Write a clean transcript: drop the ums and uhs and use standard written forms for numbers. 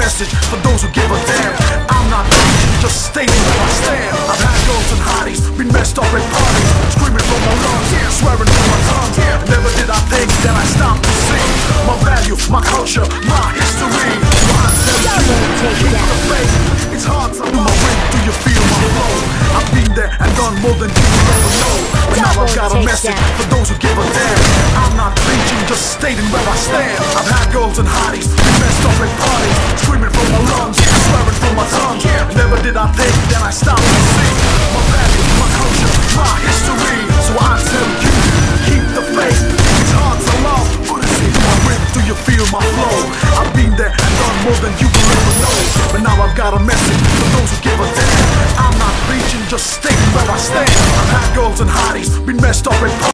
message for those who give a damn. I'm not preaching, just stating where I stand. I've had girls and hotties, been messed up at parties, screaming from my lungs, swearing from my tongue. Never did I think that I stopped to sing my value, my culture, my history. Why tell you, keep the faith. It's hard to know my way. Do you feel my flow? I've been there and done more than you will ever know. But now I've got a message for those who give a damn. I'm not preaching, just stating where I stand. I've had girls and hotties, been messed up at parties, screaming from my lungs, swearing from my tongue. Never did I think that I stopped to sing my value, my culture, my history. So I tell you, keep the faith. It's hard to love, but it's in my rhythm. Do you feel my flow? I've been there and done more than you will ever know. But now I've got a message for those who give a damn. I'm not preaching, just stating where I stand. I've had girls and hotties, been messed up at